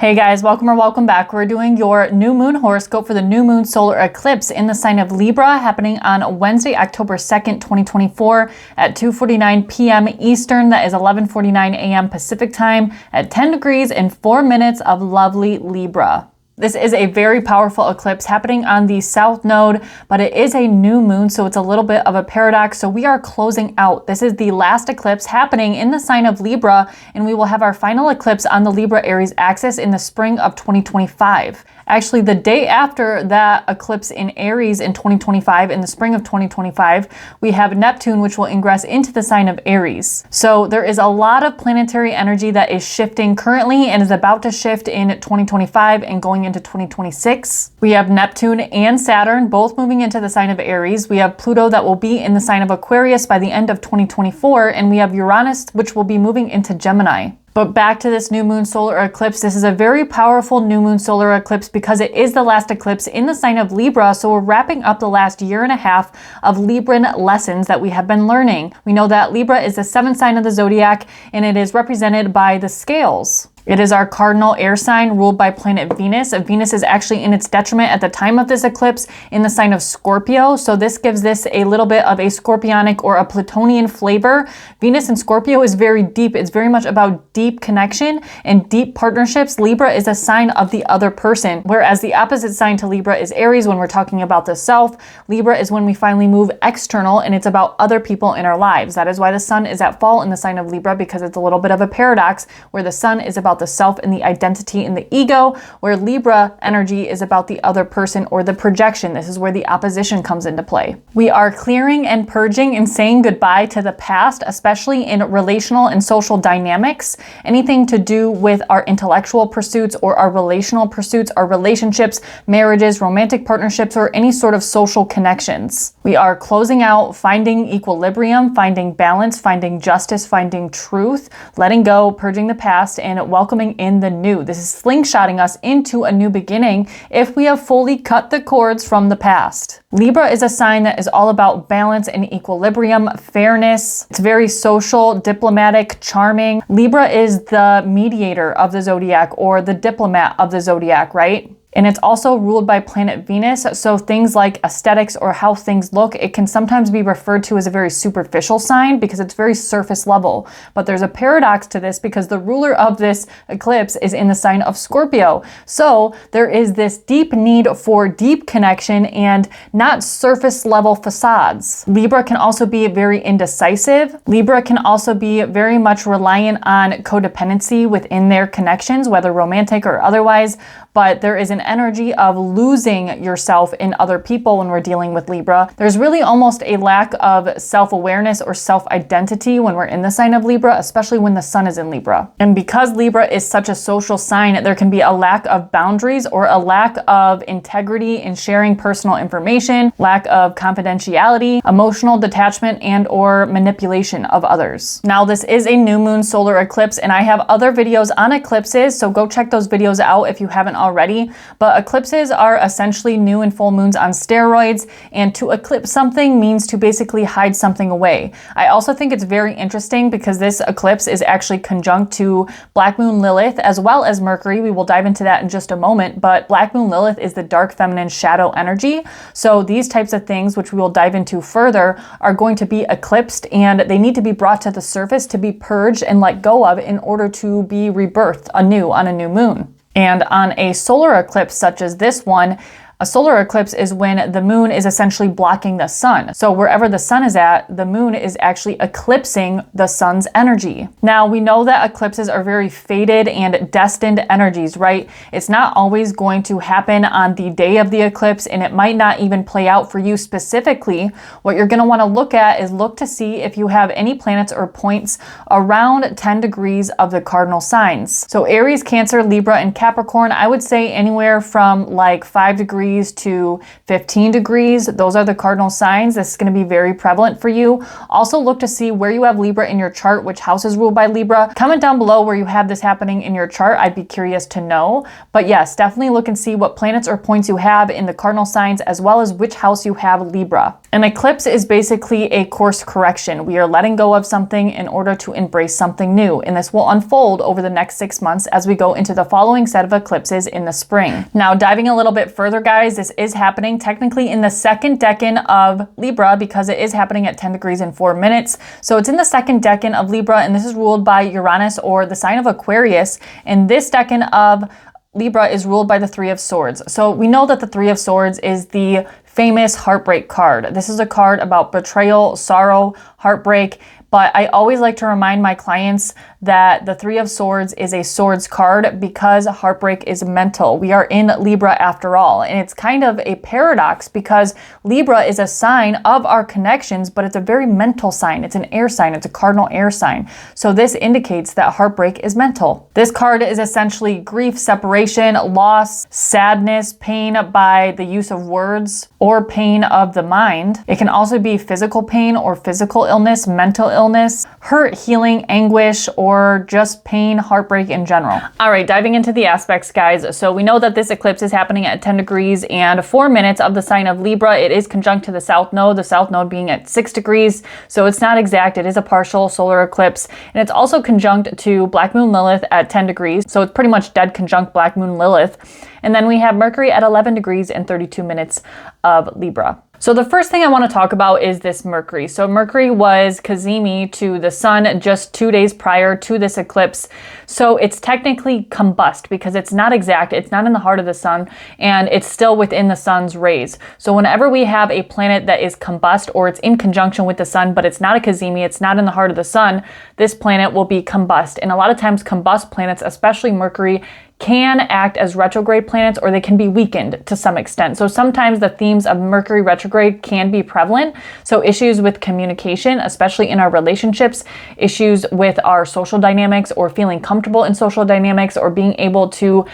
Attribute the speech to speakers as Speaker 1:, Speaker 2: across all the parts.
Speaker 1: Hey guys, welcome or welcome back. We're doing your new moon horoscope for the new moon solar eclipse in the sign of Libra happening on Wednesday, October 2nd, 2024 at 2:49 p.m. Eastern. That is 11:49 a.m. Pacific time at 10 degrees and 4 minutes of lovely Libra. This is a very powerful eclipse happening on the south node, but it is a new moon, so it's a little bit of a paradox. So we are closing out. This is the last eclipse happening in the sign of Libra, and we will have our final eclipse on the Libra-Aries axis in the spring of 2025. Actually, the day after that eclipse in Aries in 2025, in the spring of 2025, we have Neptune, which will ingress into the sign of Aries. So there is a lot of planetary energy that is shifting currently and is about to shift in 2025 and going into 2026. We have Neptune and Saturn both moving into the sign of Aries. We have Pluto that will be in the sign of Aquarius by the end of 2024, and we have Uranus, which will be moving into Gemini. But back to this new moon solar eclipse. This is a very powerful new moon solar eclipse because it is the last eclipse in the sign of Libra. So we're wrapping up the last year and a half of Libran lessons that we have been learning. We know that Libra is the seventh sign of the zodiac, and it is represented by the scales. It is our cardinal air sign ruled by planet Venus. Venus is actually in its detriment at the time of this eclipse in the sign of Scorpio. So this gives this a little bit of a scorpionic or a Plutonian flavor. Venus in Scorpio is very deep. It's very much about deep connection and deep partnerships. Libra is a sign of the other person, whereas the opposite sign to Libra is Aries when we're talking about the self. Libra is when we finally move external and it's about other people in our lives. That is why the sun is at fall in the sign of Libra, because it's a little bit of a paradox where the sun is about the self and the identity and the ego, where Libra energy is about the other person or the projection. This is where the opposition comes into play. We are clearing and purging and saying goodbye to the past, especially in relational and social dynamics. Anything to do with our intellectual pursuits or our relational pursuits, our relationships, marriages, romantic partnerships, or any sort of social connections. We are closing out, finding equilibrium, finding balance, finding justice, finding truth, letting go, purging the past, and welcoming in the new. This is slingshotting us into a new beginning if we have fully cut the cords from the past. Libra is a sign that is all about balance and equilibrium, fairness. It's very social, diplomatic, charming. Libra is the mediator of the zodiac or the diplomat of the zodiac, right? And it's also ruled by planet Venus, so things like aesthetics or how things look, it can sometimes be referred to as a very superficial sign because it's very surface level. But there's a paradox to this because the ruler of this eclipse is in the sign of Scorpio. So there is this deep need for deep connection and not surface level facades. Libra can also be very indecisive. Libra can also be very much reliant on codependency within their connections, whether romantic or otherwise. But there is an energy of losing yourself in other people when we're dealing with Libra. There's really almost a lack of self-awareness or self-identity when we're in the sign of Libra, especially when the sun is in Libra. And because Libra is such a social sign, there can be a lack of boundaries or a lack of integrity in sharing personal information, lack of confidentiality, emotional detachment, and or manipulation of others. Now, this is a new moon solar eclipse, and I have other videos on eclipses, so go check those videos out if you haven't already. But eclipses are essentially new and full moons on steroids, and to eclipse something means to basically hide something away. I also think it's very interesting because this eclipse is actually conjunct to Black Moon Lilith as well as Mercury. We will dive into that in just a moment, but Black Moon Lilith is the dark feminine shadow energy. So these types of things, which we will dive into further, are going to be eclipsed, and they need to be brought to the surface to be purged and let go of in order to be rebirthed anew on a new moon. And on a solar eclipse such as this one, a solar eclipse is when the moon is essentially blocking the sun. So wherever the sun is at, the moon is actually eclipsing the sun's energy. Now, we know that eclipses are very fated and destined energies, right? It's not always going to happen on the day of the eclipse, and it might not even play out for you specifically. What you're going to want to look at is look to see if you have any planets or points around 10 degrees of the cardinal signs. So Aries, Cancer, Libra, and Capricorn, I would say anywhere from like 5 degrees degrees to 15 degrees. Those are the cardinal signs. This is going to be very prevalent for you. Also look to see where you have Libra in your chart, which house is ruled by Libra. Comment down below where you have this happening in your chart. I'd be curious to know. But yes, definitely look and see what planets or points you have in the cardinal signs, as well as which house you have Libra. An eclipse is basically a course correction. We are letting go of something in order to embrace something new, and this will unfold over the next 6 months as we go into the following set of eclipses in the spring. Now, diving a little bit further, guys, this is happening technically in the second decan of Libra because it is happening at 10 degrees and 4 minutes. So it's in the second decan of Libra, and this is ruled by Uranus, or the sign of Aquarius, and this decan of Libra is ruled by the Three of Swords. So we know that the Three of Swords is the famous heartbreak card. This is a card about betrayal, sorrow, heartbreak. But I always like to remind my clients that the Three of Swords is a swords card because heartbreak is mental. We are in Libra after all. And it's kind of a paradox because Libra is a sign of our connections, but it's a very mental sign. It's an air sign. It's a cardinal air sign. So this indicates that heartbreak is mental. This card is essentially grief, separation, loss, sadness, pain by the use of words, or pain of the mind. It can also be physical pain or physical illness, mental illness, hurt, healing, anguish, or just pain, heartbreak in general. All right, diving into the aspects, guys. So we know that this eclipse is happening at 10 degrees and 4 minutes of the sign of Libra. It is conjunct to the south node being at 6 degrees. So it's not exact. It is a partial solar eclipse. And it's also conjunct to Black Moon Lilith at 10 degrees. So it's pretty much dead conjunct Black Moon Lilith. And then we have Mercury at 11 degrees and 32 minutes of Libra. So the first thing I want to talk about is this Mercury. So Mercury was cazimi to the sun just 2 days prior to this eclipse. So it's technically combust because it's not exact. It's not in the heart of the sun and it's still within the sun's rays. So whenever we have a planet that is combust or it's in conjunction with the sun, but it's not a cazimi, it's not in the heart of the sun, this planet will be combust. And a lot of times combust planets, especially Mercury, can act as retrograde planets or they can be weakened to some extent. So sometimes the themes of Mercury retrograde can be prevalent. So issues with communication, especially in our relationships, issues with our social dynamics or feeling comfortable in social dynamics or being able to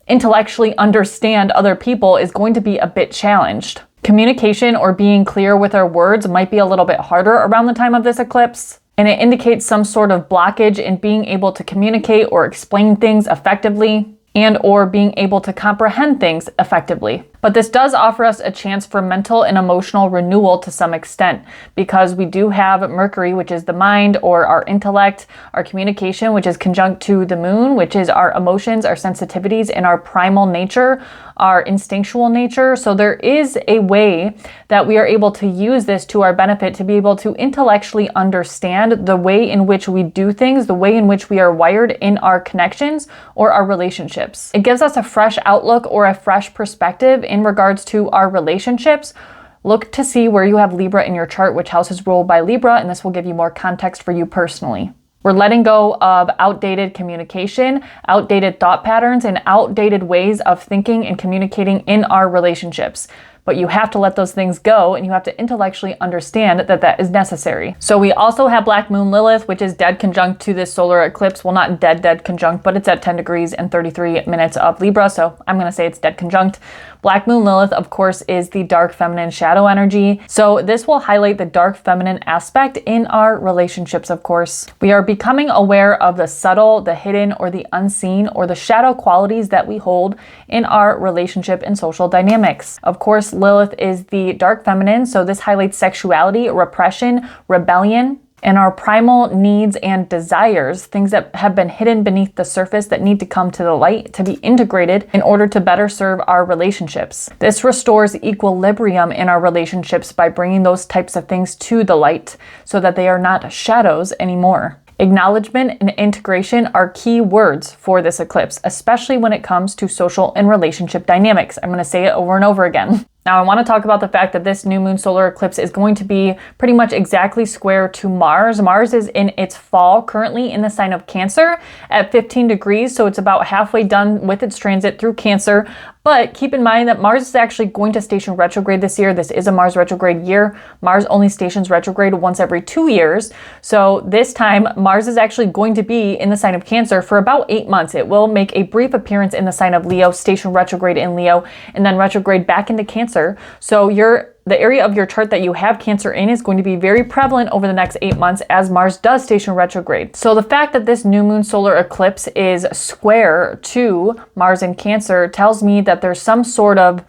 Speaker 1: intellectually understand other people is going to be a bit challenged. Communication or being clear with our words might be a little bit harder around the time of this eclipse. And it indicates some sort of blockage in being able to communicate or explain things effectively and or being able to comprehend things effectively. But this does offer us a chance for mental and emotional renewal to some extent because we do have Mercury, which is the mind or our intellect, our communication, which is conjunct to the moon, which is our emotions, our sensitivities, and our primal nature, our instinctual nature. So there is a way that we are able to use this to our benefit to be able to intellectually understand the way in which we do things, the way in which we are wired in our connections or our relationships. It gives us a fresh outlook or a fresh perspective in regards to our relationships. Look to see where you have Libra in your chart, which house is ruled by Libra, and this will give you more context for you personally. We're letting go of outdated communication, outdated thought patterns, and outdated ways of thinking and communicating in our relationships. But you have to let those things go and you have to intellectually understand that that is necessary. So we also have Black Moon Lilith, which is dead conjunct to this solar eclipse. Well, not dead conjunct, but it's at 10 degrees and 33 minutes of Libra. So I'm going to say it's dead conjunct. Black Moon Lilith, of course, is the dark feminine shadow energy. So this will highlight the dark feminine aspect in our relationships, of course. We are becoming aware of the subtle, the hidden, or the unseen, or the shadow qualities that we hold in our relationship and social dynamics. Of course, Lilith is the dark feminine, so this highlights sexuality, repression, rebellion, and our primal needs and desires, things that have been hidden beneath the surface that need to come to the light to be integrated in order to better serve our relationships. This restores equilibrium in our relationships by bringing those types of things to the light so that they are not shadows anymore. Acknowledgement and integration are key words for this eclipse, especially when it comes to social and relationship dynamics. I'm going to say it over and over again. Now, I want to talk about the fact that this new moon solar eclipse is going to be pretty much exactly square to Mars. Mars is in its fall currently in the sign of Cancer at 15 degrees, so it's about halfway done with its transit through Cancer. But keep in mind that Mars is actually going to station retrograde this year. This is a Mars retrograde year. Mars only stations retrograde once every 2 years. So this time Mars is actually going to be in the sign of Cancer for about 8 months. It will make a brief appearance in the sign of Leo, station retrograde in Leo, and then retrograde back into Cancer. So the area of your chart that you have Cancer in is going to be very prevalent over the next 8 months as Mars does station retrograde. So the fact that this new moon solar eclipse is square to Mars in Cancer tells me that there's some sort of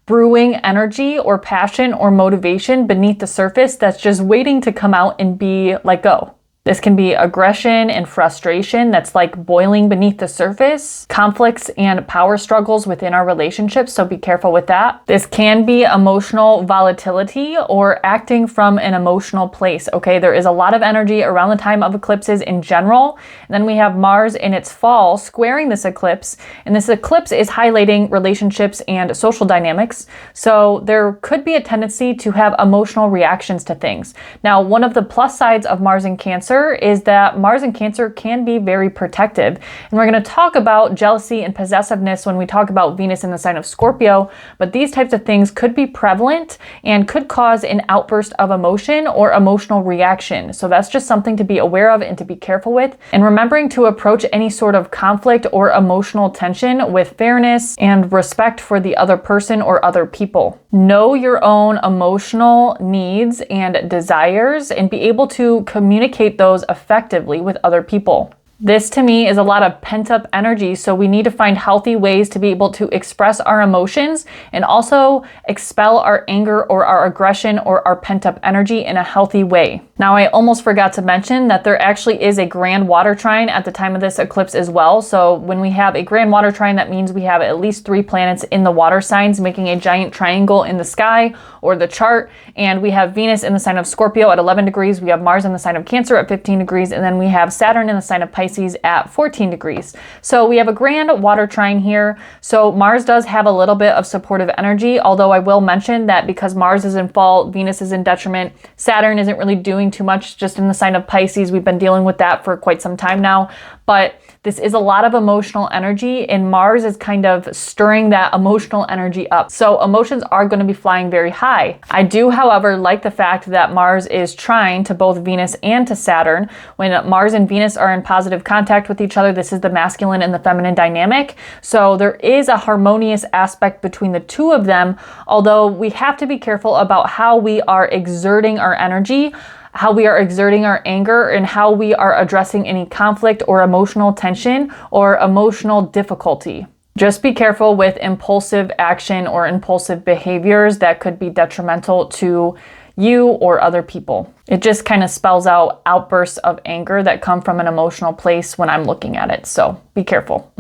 Speaker 1: brewing energy or passion or motivation beneath the surface that's just waiting to come out and be let go. This can be aggression and frustration that's like boiling beneath the surface, conflicts and power struggles within our relationships, so be careful with that. This can be emotional volatility or acting from an emotional place, okay? There is a lot of energy around the time of eclipses in general. And then we have Mars in its fall squaring this eclipse, and this eclipse is highlighting relationships and social dynamics. So there could be a tendency to have emotional reactions to things. Now, one of the plus sides of Mars in Cancer is that Mars in Cancer can be very protective. And we're going to talk about jealousy and possessiveness when we talk about Venus in the sign of Scorpio, but these types of things could be prevalent and could cause an outburst of emotion or emotional reaction. So that's just something to be aware of and to be careful with. And remembering to approach any sort of conflict or emotional tension with fairness and respect for the other person or other people. Know your own emotional needs and desires and be able to communicate those effectively with other people. This to me is a lot of pent-up energy, so we need to find healthy ways to be able to express our emotions and also expel our anger or our aggression or our pent-up energy in a healthy way. Now, I almost forgot to mention that there actually is a grand water trine at the time of this eclipse as well. So when we have a grand water trine, that means we have at least 3 planets in the water signs making a giant triangle in the sky or the chart. And we have Venus in the sign of Scorpio at 11 degrees. We have Mars in the sign of Cancer at 15 degrees. And then we have Saturn in the sign of Pisces at 14 degrees. So we have a grand water trine here. So Mars does have a little bit of supportive energy, although I will mention that because Mars is in fall, Venus is in detriment, Saturn isn't really doing too much just in the sign of Pisces. We've been dealing with that for quite some time now, but this is a lot of emotional energy and Mars is kind of stirring that emotional energy up. So emotions are going to be flying very high. I do, however, like the fact that Mars is trine to both Venus and to Saturn. When Mars and Venus are in positive contact with each other, this is the masculine and the feminine dynamic. So there is a harmonious aspect between the two of them, although we have to be careful about how we are exerting our energy, how we are exerting our anger, and how we are addressing any conflict or emotional tension or emotional difficulty. Just be careful with impulsive action or impulsive behaviors that could be detrimental to you or other people. It just kind of spells out outbursts of anger that come from an emotional place when I'm looking at it. So be careful.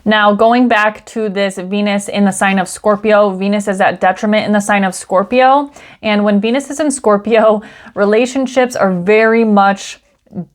Speaker 1: Now, going back to this Venus in the sign of Scorpio, Venus is at detriment in the sign of Scorpio. And when Venus is in Scorpio, relationships are very much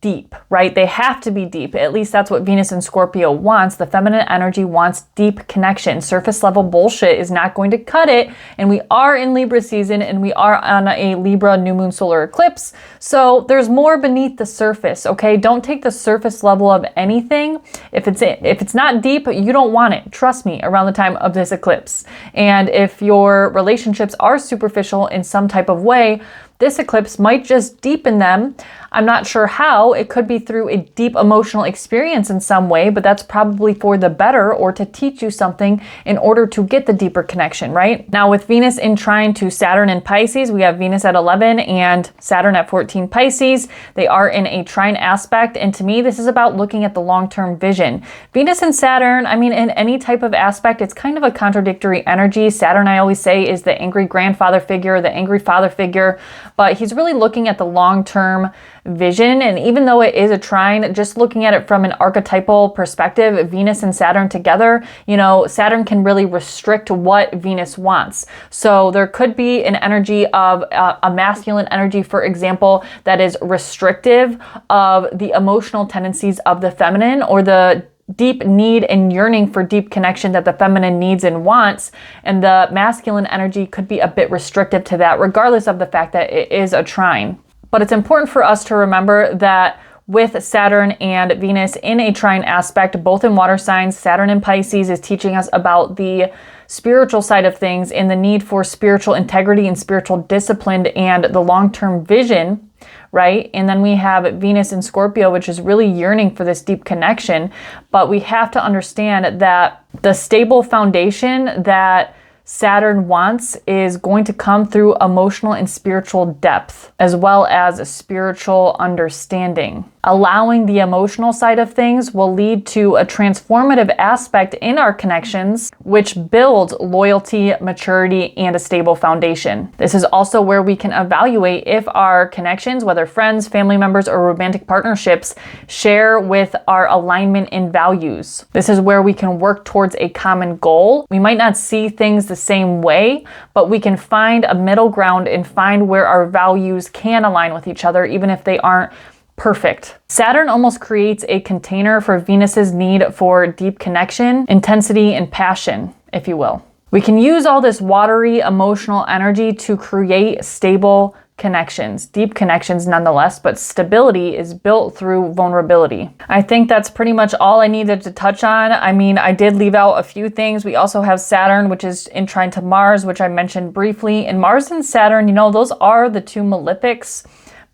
Speaker 1: deep, right? They have to be deep. At least that's what Venus in Scorpio wants. The feminine energy wants deep connection. Surface level bullshit is not going to cut it. And we are in Libra season and we are on a Libra new moon solar eclipse. So there's more beneath the surface, okay? Don't take the surface level of anything. If it's not deep, you don't want it. Trust me, around the time of this eclipse. And if your relationships are superficial in some type of way, this eclipse might just deepen them. I'm not sure how. It could be through a deep emotional experience in some way, but that's probably for the better or to teach you something in order to get the deeper connection, right? Now with Venus in trine to Saturn in Pisces, we have Venus at 11 and Saturn at 14 Pisces. They are in a trine aspect, and to me, this is about looking at the long-term vision. Venus and Saturn, I mean, in any type of aspect, it's kind of a contradictory energy. Saturn, I always say, is the angry grandfather figure, the angry father figure, but he's really looking at the long-term vision. And even though it is a trine, just looking at it from an archetypal perspective, Venus and Saturn together, you know, Saturn can really restrict what Venus wants. So there could be an energy of a masculine energy, for example, that is restrictive of the emotional tendencies of the feminine or the deep need and yearning for deep connection that the feminine needs and wants, and the masculine energy could be a bit restrictive to that, regardless of the fact that it is a trine. But it's important for us to remember that with Saturn and Venus in a trine aspect, both in water signs. Saturn in Pisces is teaching us about the spiritual side of things and the need for spiritual integrity and spiritual discipline and the long-term vision, right? And then we have Venus in Scorpio, which is really yearning for this deep connection. But we have to understand that the stable foundation that Saturn wants is going to come through emotional and spiritual depth, as well as a spiritual understanding. Allowing the emotional side of things will lead to a transformative aspect in our connections, which builds loyalty, maturity, and a stable foundation. This is also where we can evaluate if our connections, whether friends, family members, or romantic partnerships, share with our alignment in values. This is where we can work towards a common goal. We might not see things the same way, but we can find a middle ground and find where our values can align with each other, even if they aren't perfect. Saturn almost creates a container for Venus's need for deep connection, intensity, and passion, if you will. We can use all this watery emotional energy to create stable connections, deep connections nonetheless, but stability is built through vulnerability. I think that's pretty much all I needed to touch on. I mean, I did leave out a few things. We also have Saturn, which is in trine to Mars, which I mentioned briefly. And Mars and Saturn, you know, those are the two malefics.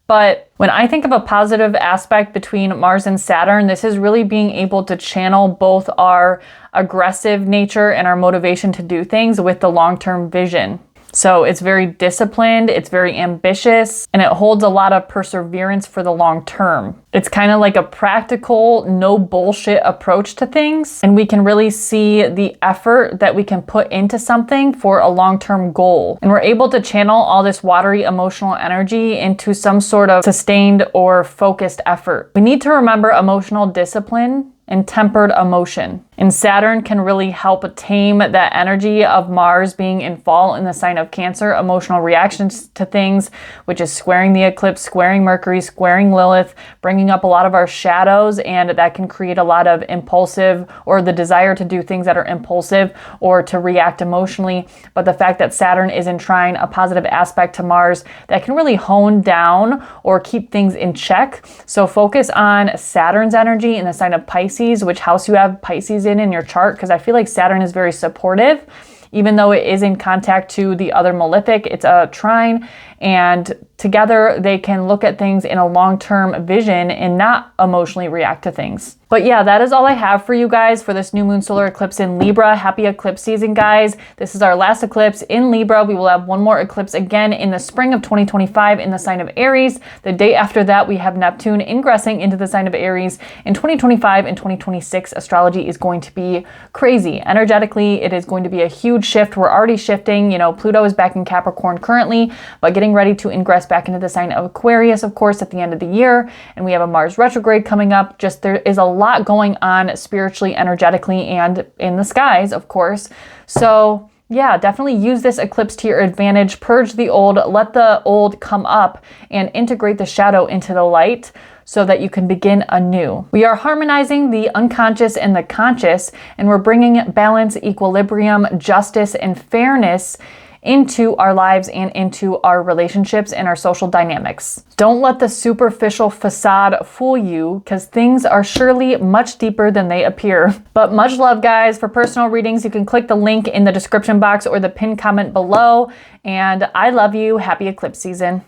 Speaker 1: But when I think of a positive aspect between Mars and Saturn, this is really being able to channel both our aggressive nature and our motivation to do things with the long-term vision. So it's very disciplined, it's very ambitious, and it holds a lot of perseverance for the long term. It's kind of like a practical, no bullshit approach to things. And we can really see the effort that we can put into something for a long-term goal. And we're able to channel all this watery emotional energy into some sort of sustained or focused effort. We need to remember emotional discipline and tempered emotion. And Saturn can really help tame that energy of Mars being in fall in the sign of Cancer, emotional reactions to things, which is squaring the eclipse, squaring Mercury, squaring Lilith, bringing up a lot of our shadows, and that can create a lot of impulsive or the desire to do things that are impulsive or to react emotionally. But the fact that Saturn is in trine, a positive aspect to Mars, that can really hone down or keep things in check. So focus on Saturn's energy in the sign of Pisces, which house you have Pisces in your chart, because I feel like Saturn is very supportive. Even though it is in contact to the other malefic, it's a trine, and together they can look at things in a long-term vision and not emotionally react to things. But yeah, that is all I have for you guys for this new moon solar eclipse in Libra. Happy eclipse season, guys. This is our last eclipse in Libra. We will have one more eclipse again in the spring of 2025 in the sign of Aries. The day after that, we have Neptune ingressing into the sign of Aries. In 2025 and 2026, astrology is going to be crazy. Energetically, it is going to be a huge shift. We're already shifting. You know, Pluto is back in Capricorn currently, but getting ready to ingress back into the sign of Aquarius, of course, at the end of the year. And we have a Mars retrograde coming up. Just there is a lot going on spiritually, energetically, and in the skies, of course. So yeah, definitely use this eclipse to your advantage. Purge the old, let the old come up, and integrate the shadow into the light so that you can begin anew. We are harmonizing the unconscious and the conscious, and we're bringing balance, equilibrium, justice, and fairness into our lives and into our relationships and our social dynamics. Don't let the superficial facade fool you, because things are surely much deeper than they appear. But much love, guys. For personal readings, you can click the link in the description box or the pinned comment below. And I love you. Happy eclipse season.